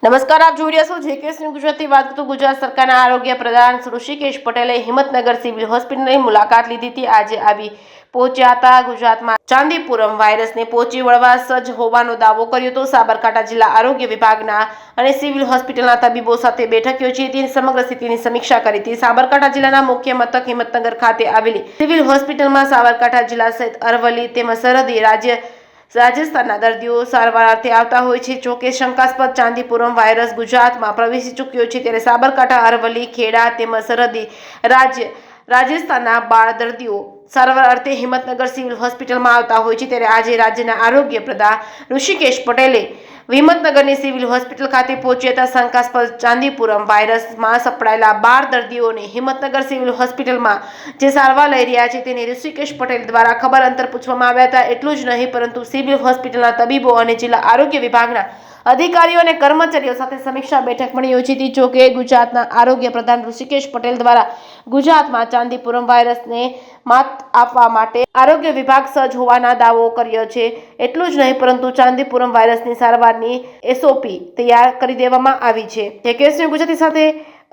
નમસ્કાર, આપ જોઈ રહ્યા છો જેકેએસ ન્યૂઝ ગુજરાતી। વાત કરતું ગુજરાત સરકારના આરોગ્ય પ્રધાન ઋષિકેશ પટેલે હિંમતનગર સિવિલ હોસ્પિટલની મુલાકાત લીધી હતી। આજે આવી પહોંચ્યા હતા। ગુજરાતમાં ચાંદીપુરમ વાયરસને પહોંચી વળવા સજ્જ હોવાનો દાવો કર્યો હતો। સાબરકાંઠા જિલ્લા આરોગ્ય વિભાગના અને સિવિલ હોસ્પિટલના તબીબો સાથે બેઠક યોજી હતી। સમગ્ર સ્થિતિની સમીક્ષા કરી હતી। સાબરકાંઠા જિલ્લાના મુખ્ય મથક હિંમતનગર ખાતે આવેલી સિવિલ હોસ્પિટલમાં સાબરકાંઠા જિલ્લા સહિત અરવલ્લી તેમજ સરહદી રાજસ્થાનના દર્દીઓ સારવાર અર્થે આવતા હોય છે। જોકે શંકાસ્પદ ચાંદીપુરમ વાયરસ ગુજરાતમાં પ્રવેશી ચૂક્યો છે, ત્યારે સાબરકાંઠા, અરવલ્લી, ખેડા તેમજ સરહદી રાજસ્થાનના બાળ દર્દીઓ સારવાર અર્થે હિંમતનગર સિવિલ હોસ્પિટલમાં આવતા હોય છે। ત્યારે આજે રાજ્યના આરોગ્ય પ્રધાન ઋષિકેશ પટેલે હિંમતનગરની સિવિલ હોસ્પિટલ ખાતે પહોંચ્યા હતા। શંકાસ્પદ ચાંદીપુરમ વાયરસમાં સપડાયેલા 12 દર્દીઓને હિંમતનગર સિવિલ હોસ્પિટલમાં જે સારવાર લઈ રહ્યા છે તેને ઋષિકેશ પટેલ દ્વારા ખબર અંતર પૂછવામાં આવ્યા હતા। એટલું જ નહીં, પરંતુ સિવિલ હોસ્પિટલના તબીબો અને જિલ્લા આરોગ્ય વિભાગના અધિકારીઓ અને કર્મચારીઓ સાથે સમીક્ષા બેઠક પણ યોજી હતી। જોકે ગુજરાતના આરોગ્ય પ્રધાન ઋષિકેશ પટેલ દ્વારા ગુજરાતમાં ચાંદીપુરમ વાયરસને માત આપવા માટે આરોગ્ય વિભાગ સજ્જ હોવાના દાવો કર્યો છે। એટલું જ નહીં, પરંતુ ચાંદીપુરમ વાયરસની સારવારની SOP તૈયાર કરી દેવામાં આવી છે। જેકેએસ ન્યૂઝ ગુજરાતી સાથે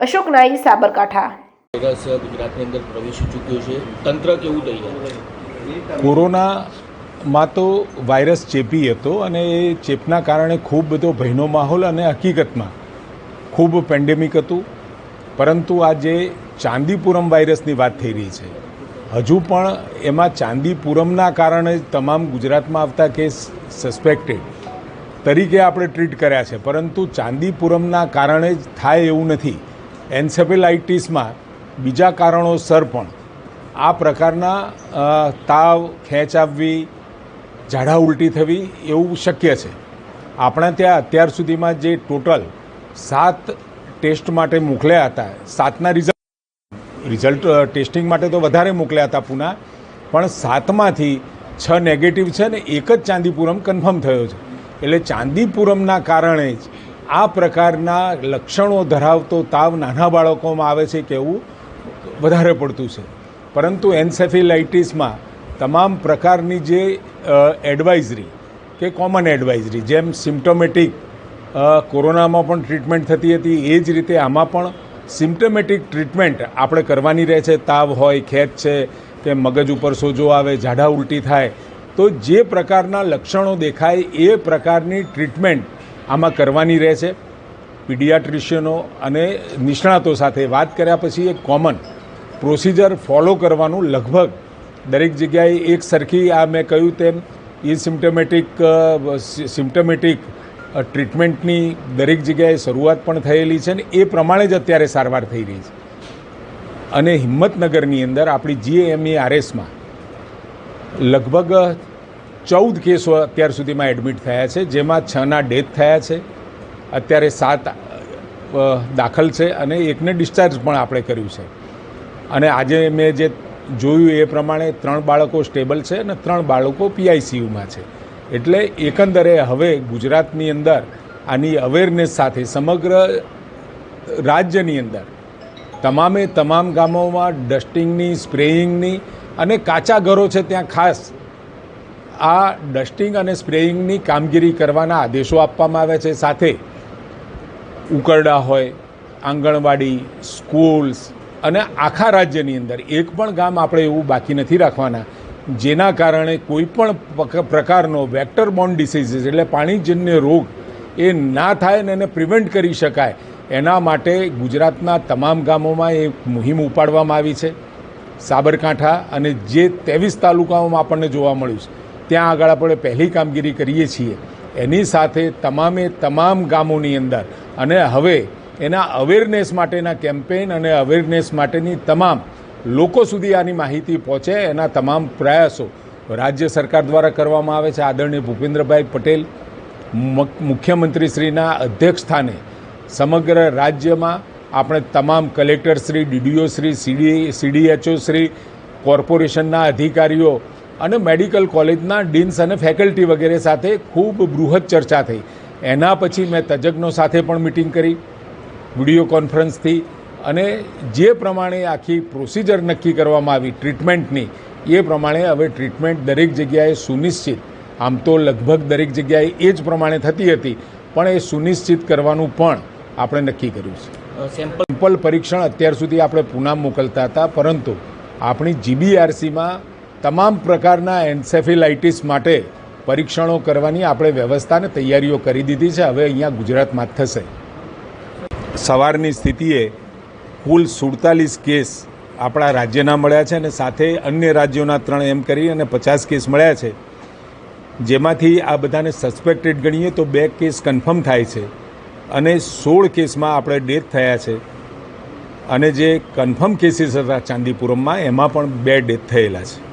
અશોક નાઈ, સાબરકાંઠા। ગુજરાતની અંદર પ્રવેશી ચૂક્યો છે, તંત્ર કેવું તૈયાર છે? કોરોનામાં તો વાયરસ ચેપી હતો અને એ ચેપના કારણે ખૂબ બધો ભયનો માહોલ અને હકીકતમાં ખૂબ પેન્ડેમિક હતું, પરંતુ આ જે ચાંદીપુરમ વાયરસની વાત થઈ રહી છે, હજુ પણ એમાં ચાંદીપુરમના કારણે તમામ ગુજરાતમાં આવતા કેસ સસ્પેક્ટેડ તરીકે આપણે ટ્રીટ કર્યા છે, પરંતુ ચાંદીપુરમના કારણે જ થાય એવું નથી। એન્સેફેલાઇટિસમાં બીજા કારણોસર પણ આ પ્રકારના તાવ, ખેંચ આવવી, ઝાડા ઉલટી થવી એવું શક્ય છે। આપણા ત્યાં અત્યાર સુધીમાં જે ટોટલ 7 ટેસ્ટ માટે મોકલ્યા હતા, 7ના રિઝલ્ટ ટેસ્ટિંગ માટે તો વધારે મોકલ્યા હતા પુના, પણ 7માંથી 6 નેગેટિવ છે ને એક જ ચાંદીપુરમ કન્ફર્મ થયો છે। એટલે ચાંદીપુરમના કારણે જ આ પ્રકારના લક્ષણો ધરાવતો તાવ નાના બાળકોમાં આવે છે કે એવું વધારે પડતું છે। પરંતુ એન્સેફેલાઇટિસમાં તમામ પ્રકારની જે એડવાઇઝરી કે કોમન એડવાઇઝરી, જેમ સિમ્પ્ટોમેટિક કોરોનામાં પણ ટ્રીટમેન્ટ થતી હતી, એ જ રીતે આમાં પણ સિમ્પ્ટોમેટિક ટ્રીટમેન્ટ આપણે કરવાની રહે છે। તાવ હોય, ખેંચ છે કે મગજ ઉપર સોજો આવે, ઝાડા ઉલટી થાય, તો જે પ્રકારના લક્ષણો દેખાય એ પ્રકારની ટ્રીટમેન્ટ આમાં કરવાની રહે છે। પીડિયાટ્રિશિયનો અને નિષ્ણાતો સાથે વાત કર્યા પછી એક કોમન પ્રોસિજર ફોલો કરવાનું લગભગ દરેક જગ્યાએ એક સરખી, આ મેં કહ્યું તેમ એ સિમ્પ્ટોમેટિક ટ્રીટમેન્ટની દરેક જગ્યાએ શરૂઆત પણ થયેલી છે ને એ પ્રમાણે જ અત્યારે સારવાર થઈ રહી છે। અને હિંમતનગરની અંદર આપણી GMERSમાં લગભગ 14 કેસો અત્યાર સુધીમાં એડમિટ થયા છે, જેમાં 6ના ડેથ થયા છે, અત્યારે 7 દાખલ છે અને એકને ડિસ્ચાર્જ પણ આપણે કર્યું છે। અને આજે મેં જે જોયું એ પ્રમાણે 3 બાળકો સ્ટેબલ છે અને 3 બાળકો PICUમાં છે। એટલે એકંદરે હવે ગુજરાતની અંદર આની અવેરનેસ સાથે સમગ્ર રાજ્યની અંદર તમામ ગામોમાં ડસ્ટિંગની, સ્પ્રેઇંગની અને કાચા ઘરો છે ત્યાં ખાસ આ ડસ્ટિંગ અને સ્પ્રેઇંગની કામગીરી કરવાના આદેશો આપવામાં આવ્યા છે। સાથે ઉકરડા હોય, આંગણવાડી, સ્કૂલ્સ અને આખા રાજ્યની અંદર એક પણ ગામ આપણે એવું બાકી નથી રાખવાના જેના કારણે કોઈ પણ પ્રકારનો વેક્ટર બોર્ન ડિસીઝીસ એટલે પાણીજન્ય રોગ એ ના થાય ને એને પ્રિવેન્ટ કરી શકાય, એના માટે ગુજરાતના તમામ ગામોમાં એ મુહિમ ઉપાડવામાં આવી છે। સાબરકાંઠા અને જે 23 તાલુકાઓમાં આપણને જોવા મળ્યું છે ત્યાં આગળ આપણે પહેલી કામગીરી કરીએ છીએ। એની સાથે તમામ ગામોની અંદર અને હવે એના અવેરનેસ માટેના કેમ્પેઇન અને અવેરનેસ માટેની તમામ લોકો સુધી આની માહિતી પહોંચે એના તમામ પ્રયાસો રાજ્ય સરકાર દ્વારા કરવામાં આવે છે। આદરણીય ભૂપેન્દ્રભાઈ પટેલ મુખ્યમંત્રીશ્રીના અધ્યક્ષ સ્થાને સમગ્ર રાજ્યમાં આપણે તમામ કલેક્ટરશ્રી, DDO શ્રી, CDHO શ્રી, કોર્પોરેશનના અધિકારીઓ અને મેડિકલ કોલેજના ડીન્સ અને ફેકલ્ટી વગેરે સાથે ખૂબ બૃહદ ચર્ચા થઈ। એના પછી મેં તજજ્ઞો સાથે પણ મિટિંગ કરી વિડીયો કોન્ફરન્સથી, અને જે પ્રમાણે આખી પ્રોસિજર નક્કી કરવામાં આવી ટ્રીટમેન્ટની, એ પ્રમાણે હવે ટ્રીટમેન્ટ દરેક જગ્યાએ સુનિશ્ચિત, આમ તો લગભગ દરેક જગ્યાએ એ જ પ્રમાણે થતી હતી, પણ એ સુનિશ્ચિત કરવાનું પણ આપણે નક્કી કર્યું છે. સેમ્પલ પરીક્ષણ અત્યાર સુધી આપણે પૂના મોકલતા હતા, પરંતુ આપણી GBRCમાં તમામ પ્રકારના એન્સેફેલાઇટિસ માટે પરીક્ષણો કરવાની આપણે વ્યવસ્થાને તૈયારીઓ કરી દીધી છે. હવે અહીંયા ગુજરાતમાં જ થશે. સવારની સ્થિતિએ કુલ 47 કેસ આપણા રાજ્યના મળ્યા છે અને સાથે અન્ય રાજ્યોના 3 એમ કરી અને 50 કેસ મળ્યા છે, જેમાંથી આ બધાને સસ્પેક્ટેડ ગણીએ તો 2 કેસ કન્ફર્મ થાય છે અને 16 કેસમાં આપણે ડેથ થયા છે. અને જે કન્ફર્મ કેસીસ હતા ચાંદીપુરમમાં, એમાં પણ 2 ડેથ થયેલા છે.